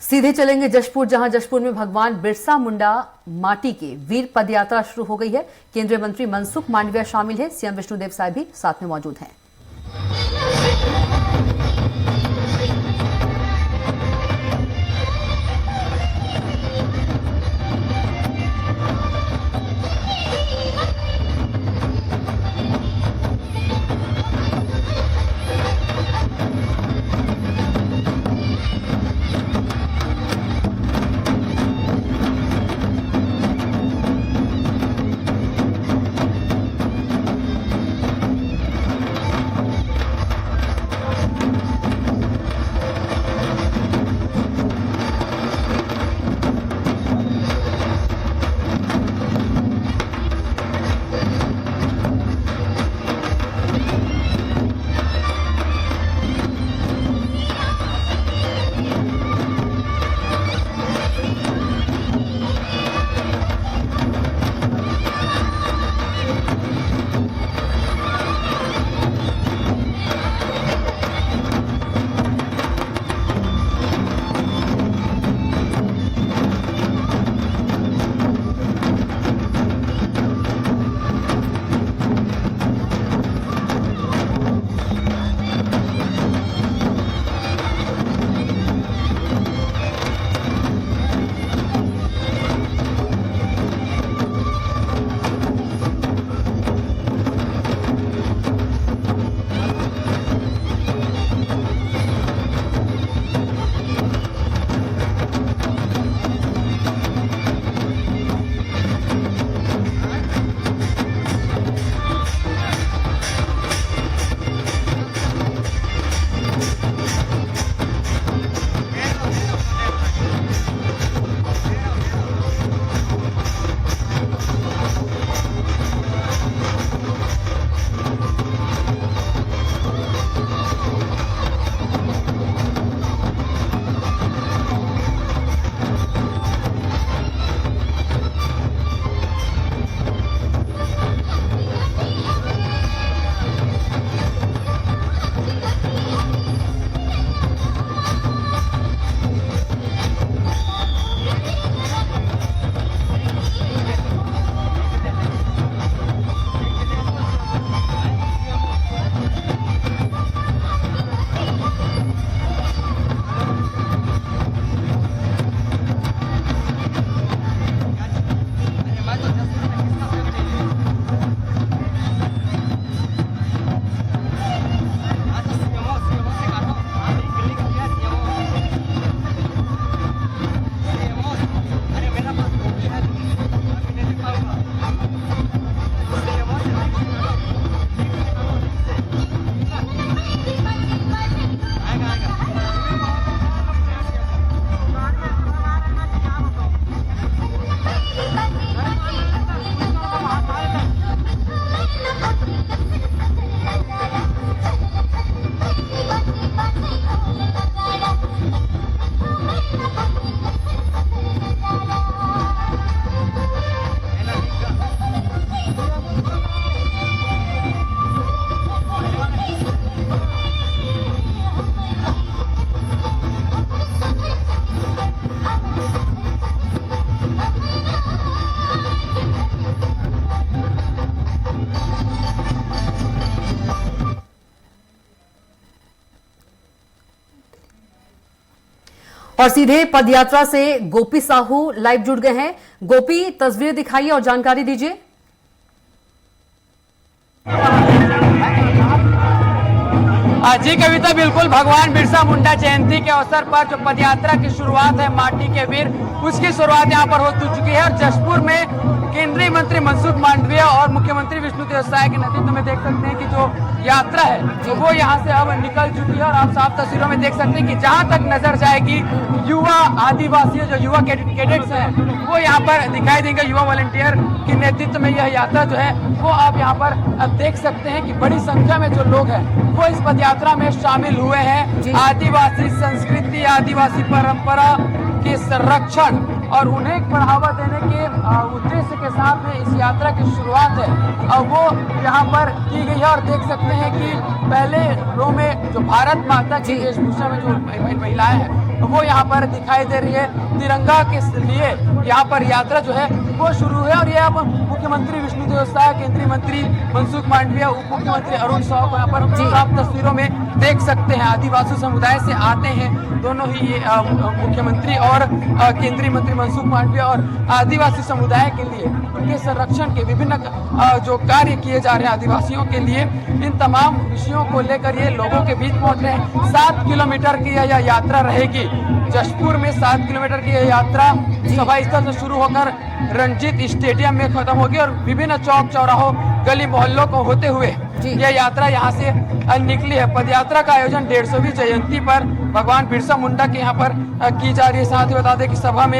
सीधे चलेंगे जशपुर, जहां जशपुर में भगवान बिरसा मुंडा माटी की वीर पदयात्रा शुरू हो गई है। केंद्रीय मंत्री मनसुख मांडविया शामिल है, सीएम विष्णुदेव साय भी साथ में मौजूद हैं। और सीधे पदयात्रा से गोपी साहू लाइव जुड़ गए हैं। गोपी, तस्वीरें दिखाइए और जानकारी दीजिए। जी कविता, बिल्कुल भगवान बिरसा मुंडा जयंती के अवसर पर जो पदयात्रा की शुरुआत है माटी के वीर, उसकी शुरुआत यहां पर हो चुकी है। और जशपुर में केंद्रीय मंत्री मनसुख मांडविया और मुख्यमंत्री विष्णुदेव साय के नेतृत्व में देख सकते हैं कि जो यात्रा है जो वो यहाँ से अब निकल चुकी है। और आप साफ तस्वीरों में देख सकते हैं कि जहां तक नजर जाएगी युवा आदिवासी जो युवा कैडेट्स हैं वो यहाँ पर दिखाई देंगे। युवा वॉलंटियर के नेतृत्व में यह यात्रा जो है वो आप यहाँ पर अब देख सकते हैं कि बड़ी संख्या में जो लोग हैं वो इस पदयात्रा में शामिल हुए हैं। आदिवासी संस्कृति, आदिवासी परंपरा के संरक्षण और उन्हें बढ़ावा देने के उद्देश्य के साथ में इस यात्रा की शुरुआत है और वो यहाँ पर की गई है। और देख सकते हैं कि पहले रो में जो भारत माता की वेशभूषा में जो महिलाएं हैं वो यहाँ पर दिखाई दे रही है। तिरंगा के लिए यहाँ पर यात्रा जो है वो शुरू है और ये आप मुख्यमंत्री विष्णुदेव साय, केंद्रीय मंत्री मनसुख मांडविया, उप मुख्यमंत्री अरुण साव को यहाँ पर आप तस्वीरों में देख सकते हैं। आदिवासी समुदाय से आते हैं दोनों ही ये मुख्यमंत्री और केंद्रीय मंत्री मनसुख मांडविया, और आदिवासी समुदाय के लिए उनके संरक्षण के विभिन्न जो कार्य किए जा रहे हैं आदिवासियों के लिए, इन तमाम विषयों को लेकर ये लोगों के बीच पहुंच रहे हैं। 7 किलोमीटर की यह यात्रा रहेगी। जशपुर में 7 किलोमीटर की यह यात्रा सभा स्थल से शुरू होकर रणजीत स्टेडियम में खत्म होगी और विभिन्न चौक चौराहों, गली मोहल्लों को होते हुए यह यात्रा यहाँ से निकली है। पदयात्रा का आयोजन 150वीं जयंती पर भगवान बिरसा मुंडा के यहाँ पर की जा रही है। साथ ही बता दें कि सभा में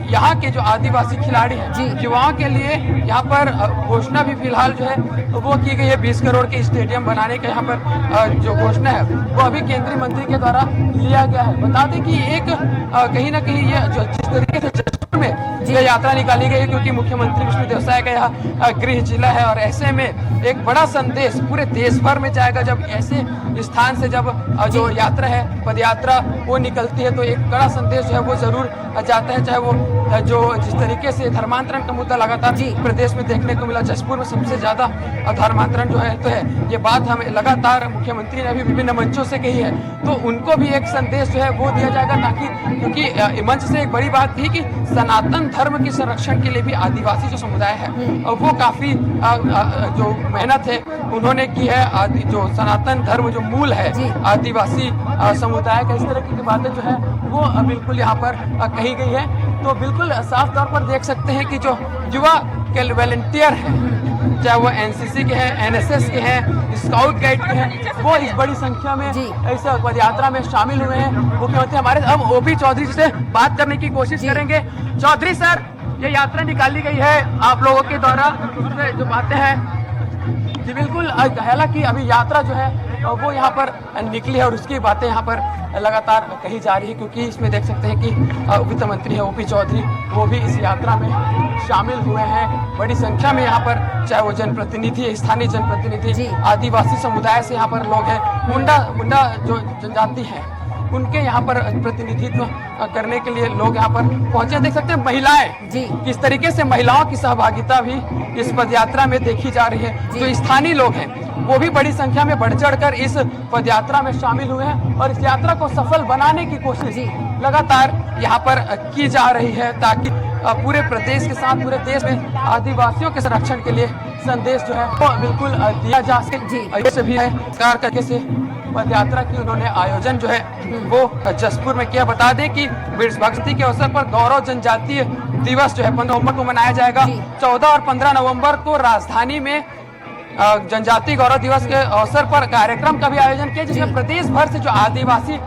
यहाँ के जो आदिवासी खिलाड़ी हैं, युवाओं के लिए यहाँ पर घोषणा भी फिलहाल जो है वो की गई है। 20 करोड़ के स्टेडियम बनाने का यहाँ पर जो घोषणा है वो अभी केंद्रीय मंत्री के द्वारा लिया गया है। बता दें कि एक कहीं ना कहीं ये जो जिस तरीके से जशपुर में यह यात्रा निकाली गई है, क्योंकि मुख्यमंत्री विष्णुदेव साय का यह गृह जिला है और ऐसे में एक बड़ा संदेश पूरे देश भर में जाएगा। जब ऐसे स्थान से जब जो यात्रा है, पदयात्रा वो निकलती है तो एक बड़ा संदेश जो है वो जरूर जाता है। चाहे वो जो जिस तरीके से धर्मांतरण का मुद्दा लगातार प्रदेश में देखने को मिला, जशपुर में सबसे ज्यादा धर्मांतरण जो है तो है, ये बात हमें लगातार मुख्यमंत्री ने भी विभिन्न मंचों से कही है, तो उनको भी एक संदेश जो है वो दिया जाएगा, ताकि क्योंकि मंच से एक बड़ी बात थी कि सनातन धर्म के संरक्षण के लिए भी आदिवासी जो समुदाय है वो काफी जो मेहनत है उन्होंने की है। जो सनातन धर्म जो मूल है आदिवासी समुदाय का, इस तरह की बातें जो है वो बिल्कुल यहाँ पर कही गई है। तो बिल्कुल साफ तौर पर देख सकते हैं कि जो युवा के वॉलंटियर हैं, चाहे वो एनसीसी के हैं, एनएसएस के हैं, स्काउट गाइड के हैं, वो इस बड़ी संख्या में इस पदयात्रा में शामिल हुए हैं। मुख्यमंत्री हमारे अब ओपी चौधरी से बात करने की कोशिश करेंगे। चौधरी सर, ये यात्रा निकाली गई है आप लोगों के द्वारा, जो बातें हैं जी बिल्कुल, हालांकि अभी यात्रा जो है वो यहाँ पर निकली है और उसकी बातें यहाँ पर लगातार कही जा रही है, क्योंकि इसमें देख सकते हैं कि वित्त मंत्री है ओपी चौधरी, वो भी इस यात्रा में शामिल हुए हैं। बड़ी संख्या में यहाँ पर चाहे वो जनप्रतिनिधि, स्थानीय जनप्रतिनिधि, आदिवासी समुदाय से यहाँ पर लोग हैं, मुंडा जो जनजाति है उनके यहाँ पर प्रतिनिधित्व करने के लिए लोग यहाँ पर पहुंचे। देख सकते हैं महिलाएं, किस तरीके से महिलाओं की सहभागिता भी इस पदयात्रा में देखी जा रही है। जो स्थानीय लोग हैं वो भी बड़ी संख्या में बढ़ चढ़कर इस पदयात्रा में शामिल हुए हैं और इस यात्रा को सफल बनाने की कोशिश लगातार यहाँ पर की जा रही है, ताकि पूरे प्रदेश के साथ पूरे देश में आदिवासियों के संरक्षण के लिए संदेश जो है वो बिल्कुल दिया जा सके। ये भी है सरकार का कैसे पदयात्रा की उन्होंने आयोजन जो है वो जशपुर में किया। बता दें कि वीरभक्ति के अवसर पर गौरव जनजातीय दिवस जो है 15 नवंबर को मनाया जाएगा। 14 और 15 नवंबर को राजधानी में जनजातीय गौरव दिवस के अवसर पर कार्यक्रम का भी आयोजन किया, जिसमें प्रदेश भर से जो आदिवासी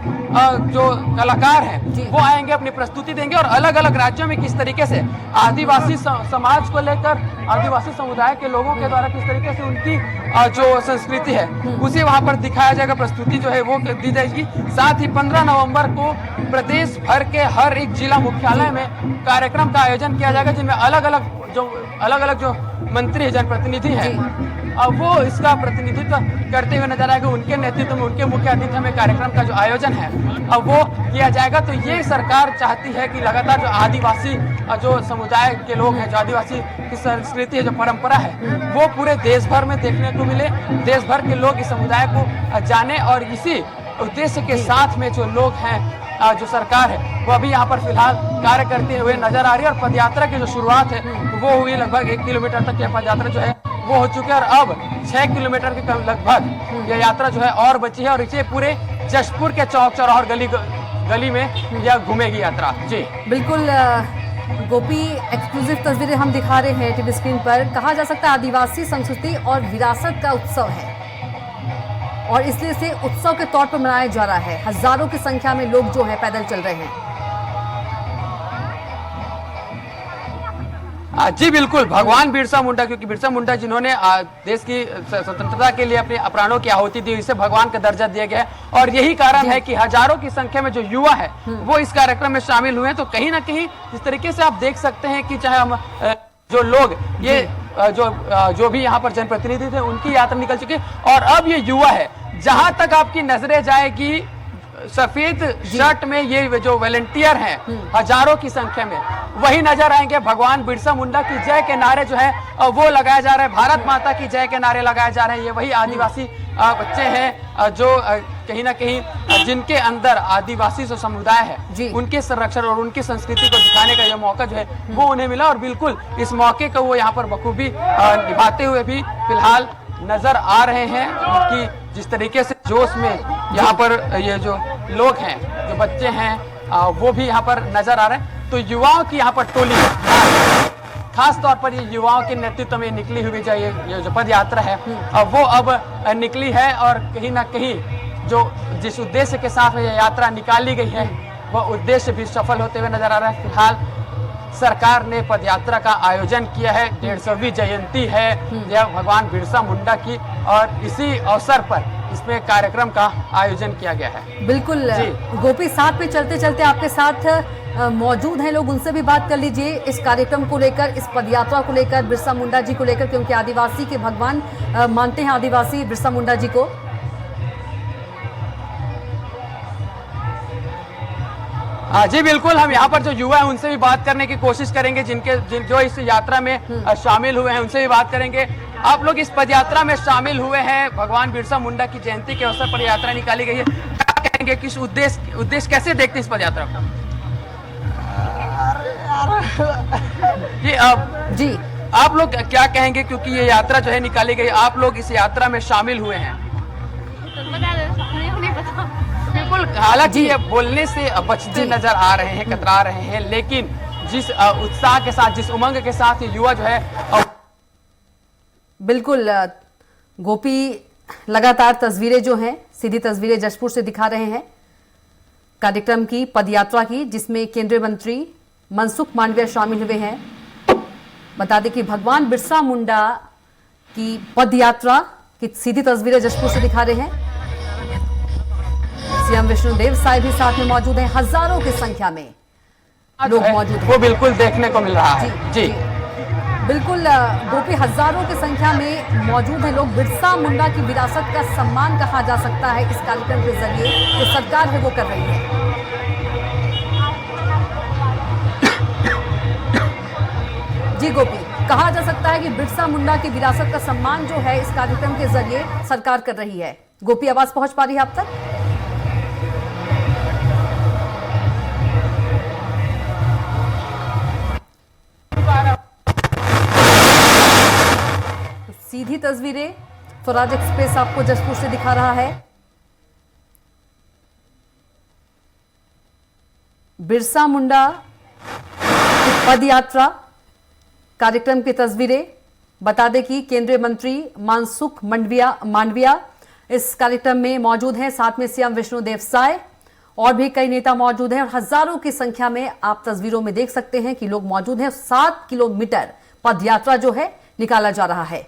जो कलाकार हैं वो आएंगे, अपनी प्रस्तुति देंगे और अलग अलग राज्यों में किस तरीके से आदिवासी समाज को लेकर, आदिवासी समुदाय के लोगों के द्वारा किस तरीके से उनकी जो संस्कृति है उसे वहां पर दिखाया जाएगा, प्रस्तुति जो है वो दी जाएगी। साथ ही 15 नवंबर को प्रदेश भर के हर एक जिला मुख्यालय में कार्यक्रम का आयोजन किया जाएगा, जिनमें अलग अलग जो मंत्री जनप्रतिनिधि हैं वो इसका प्रतिनिधित्व करते हुए नजर आएगा। उनके नेतृत्व में, उनके मुख्य आतिथ्य में कार्यक्रम का जो आयोजन है वो किया जाएगा। तो ये सरकार चाहती है कि लगातार जो आदिवासी जो समुदाय के लोग हैं, जो आदिवासी की संस्कृति है, जो परंपरा है, वो पूरे देश भर में देखने को मिले, देश भर के लोग इस समुदाय को जाने, और इसी उद्देश्य के साथ में जो लोग हैं, जो सरकार है वो अभी यहाँ पर फिलहाल कार्य करते हुए नजर आ रही है। और पदयात्रा की जो शुरुआत है वो हुई, लगभग 1 किलोमीटर तक यह पदयात्रा जो है वो हो चुकी है और अब 6 किलोमीटर के लगभग यह यात्रा जो है और बची है और इसे पूरे जशपुर के चौक चौराहा और गली में यह घूमेगी यात्रा। जी बिल्कुल गोपी, एक्सक्लूसिव तस्वीरें हम दिखा रहे हैं टीवी स्क्रीन पर। कहा जा सकता है आदिवासी संस्कृति और विरासत का उत्सव है और इसलिए इसे उत्सव के तौर पर मनाया जा रहा है। हजारों की संख्या में लोग जो है पैदल चल रहे हैं। जी बिल्कुल, भगवान बिरसा मुंडा, क्योंकि बिरसा मुंडा जिन्होंने देश की स्वतंत्रता के लिए अपने प्राणों की आहुति दी, इसे भगवान का दर्जा दिया गया है और यही कारण है कि हजारों की संख्या में जो युवा है वो इस कार्यक्रम में शामिल हुए हैं। तो कहीं ना कहीं जिस तरीके से आप देख सकते हैं कि चाहे हम जो लोग ये जो भी यहाँ पर जनप्रतिनिधि थे उनकी यात्रा निकल चुकी है और अब ये युवा है, जहां तक आपकी नजरें जाएगी सफेद शर्ट में ये जो वॉलंटियर हैं हजारों की संख्या में, वही नजर आएंगे। भगवान बिरसा मुंडा की जय के नारे जो है वो लगाया जा रहा है, भारत माता की जय के नारे लगाए जा रहे हैं। ये वही आदिवासी बच्चे हैं जो कहीं ना कहीं जिनके अंदर आदिवासी जो समुदाय है उनके संरक्षण और उनकी संस्कृति को दिखाने का यह मौका जो है वो उन्हें मिला, और बिल्कुल इस मौके को वो यहाँ पर बखूबी निभाते हुए भी फिलहाल नजर आ रहे हैं। कि जिस तरीके से जोश में यहाँ पर ये जो लोग हैं, जो बच्चे हैं, वो भी यहाँ पर नजर आ रहे हैं। तो युवाओं की यहाँ पर टोली खास तौर पर ये युवाओं के नेतृत्व में निकली हुई ये जो पद यात्रा है वो अब निकली है, और कहीं ना कहीं जिस उद्देश्य के साथ यह यात्रा निकाली गई है वह उद्देश्य भी सफल होते हुए नजर आ रहा है। फिलहाल सरकार ने पदयात्रा का आयोजन किया है, 150वीं जयंती है यह भगवान बिरसा मुंडा की, और इसी अवसर पर इसमें कार्यक्रम का आयोजन किया गया है। बिल्कुल गोपी, साथ में चलते चलते आपके साथ मौजूद हैं लोग, उनसे भी बात कर लीजिए इस कार्यक्रम को लेकर, इस पदयात्रा को लेकर, बिरसा मुंडा जी को लेकर, क्योंकि आदिवासी के भगवान मानते हैं आदिवासी बिरसा मुंडा जी को। जी बिल्कुल, हम यहाँ पर जो युवा हैं उनसे भी बात करने की कोशिश करेंगे, जो इस यात्रा में शामिल हुए हैं उनसे भी बात करेंगे। आप लोग इस पदयात्रा में शामिल हुए हैं, भगवान बिरसा मुंडा की जयंती के अवसर पर यात्रा निकाली गई है, क्या कहेंगे, किस उद्देश्य कैसे देखते हैं इस पदयात्रा को? जी आप लोग क्या कहेंगे, क्योंकि ये यात्रा जो है निकाली गई, आप लोग इस यात्रा में शामिल हुए हैं? बिल्कुल, हालांकि ये बोलने से बचते नजर आ रहे हैं, कतरा रहे हैं, लेकिन जिस उत्साह के साथ, जिस उमंग के साथ ये युवा जो है बिल्कुल गोपी लगातार तस्वीरें जो हैं, सीधी तस्वीरें जशपुर से दिखा रहे हैं कार्यक्रम की, पदयात्रा की, जिसमें केंद्रीय मंत्री मनसुख मांडविया शामिल हुए हैं। बता दें कि भगवान बिरसा मुंडा की पदयात्रा की सीधी तस्वीरें जशपुर से दिखा रहे हैं। सीएम विष्णुदेव साय भी साथ में मौजूद हैं, हजारों की संख्या में लोग मौजूद हैं, वो बिल्कुल देखने को मिल रहा है। जी बिल्कुल गोपी, हजारों की संख्या में मौजूद हैं लोग। बिरसा मुंडा की विरासत का सम्मान कहा जा सकता है इस कार्यक्रम के जरिए जो सरकार है वो कर रही है। जी गोपी, कहा जा सकता है कि बिरसा मुंडा की विरासत का सम्मान जो है इस कार्यक्रम के जरिए सरकार कर रही है। गोपी, आवाज पहुंच पा रही है आप तक? सीधी तस्वीरें स्वराज एक्सप्रेस आपको जशपुर से दिखा रहा है। बिरसा मुंडा की पदयात्रा कार्यक्रम की तस्वीरें। बता दें कि केंद्रीय मंत्री मनसुख मांडविया इस कार्यक्रम में मौजूद हैं, साथ में सीएम विष्णुदेव साय और भी कई नेता मौजूद हैं, और हजारों की संख्या में आप तस्वीरों में देख सकते हैं कि लोग मौजूद हैं। 7 किलोमीटर पदयात्रा जो है निकाला जा रहा है।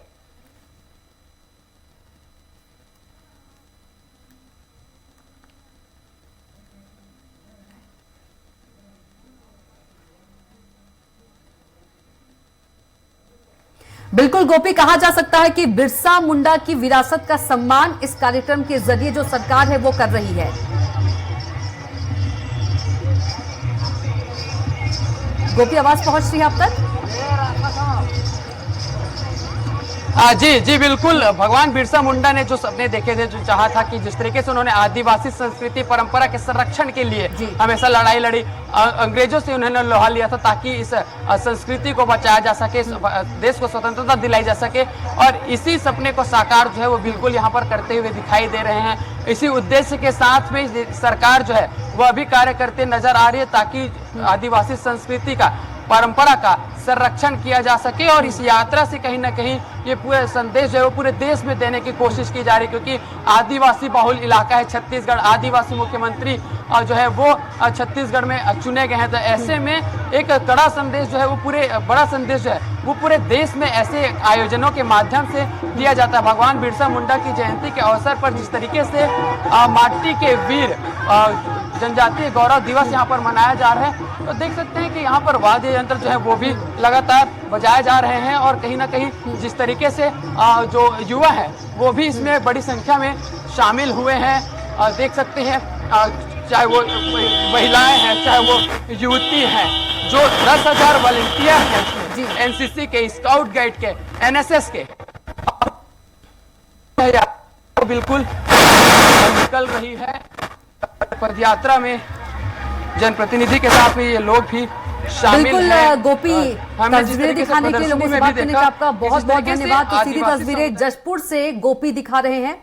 बिल्कुल गोपी, कहा जा सकता है कि बिरसा मुंडा की विरासत का सम्मान इस कार्यक्रम के जरिए जो सरकार है वो कर रही है। गोपी, आवाज पहुंच रही है आप तक? जी बिल्कुल, भगवान बिरसा मुंडा ने जो सपने देखे थे, जो चाहा था कि जिस तरीके से उन्होंने आदिवासी संस्कृति परंपरा के संरक्षण के लिए हमेशा लड़ाई लड़ी, अंग्रेजों से उन्होंने लोहा लिया था ताकि इस संस्कृति को बचाया जा सके, देश को स्वतंत्रता दिलाई जा सके, और इसी सपने को साकार जो है वो बिल्कुल यहाँ पर करते हुए दिखाई दे रहे हैं। इसी उद्देश्य के साथ में सरकार जो है वह भी कार्य करते नजर आ रही है ताकि आदिवासी संस्कृति का, परंपरा का संरक्षण किया जा सके, और इस यात्रा से कहीं ना कहीं ये पूरे संदेश जो है वो पूरे देश में देने की कोशिश की जा रही है, क्योंकि आदिवासी बहुल इलाका है छत्तीसगढ़, आदिवासी मुख्यमंत्री जो है वो छत्तीसगढ़ में चुने गए हैं। तो ऐसे में एक कड़ा संदेश जो है वो बड़ा संदेश जो है वो पूरे देश में ऐसे आयोजनों के माध्यम से दिया जाता है। भगवान बिरसा मुंडा की जयंती के अवसर पर जिस तरीके से माटी के वीर जनजातीय गौरव दिवस यहाँ पर मनाया जा रहा है, तो देख सकते हैं कि यहाँ पर वाद्य यंत्र जो है वो भी लगातार बजाए जा रहे हैं, और कहीं ना कहीं जिस तरीके से जो युवा है वो भी इसमें बड़ी संख्या में शामिल हुए हैं। देख सकते हैं चाहे वो महिलाएं हैं, चाहे वो युवती हैं, जो 10,000 वॉलंटियर जी। हैं एनसीसी के, स्काउट गाइड के, एनएसएस के, बिल्कुल निकल रही है पदयात्रा में। जनप्रतिनिधि के साथ में ये लोग भी शामिल बिल्कुल हैं। गोपी, हमने जिस तस्वीरें तरीके से दिखाने के लिए प्रदर्शनी लोगों से में बात भी करने देखा, का आपका जिस बहुत बहुत तरीके से धन्यवाद। तो सीधी आदिवासी तस्वीरें जशपुर से गोपी दिखा रहे हैं।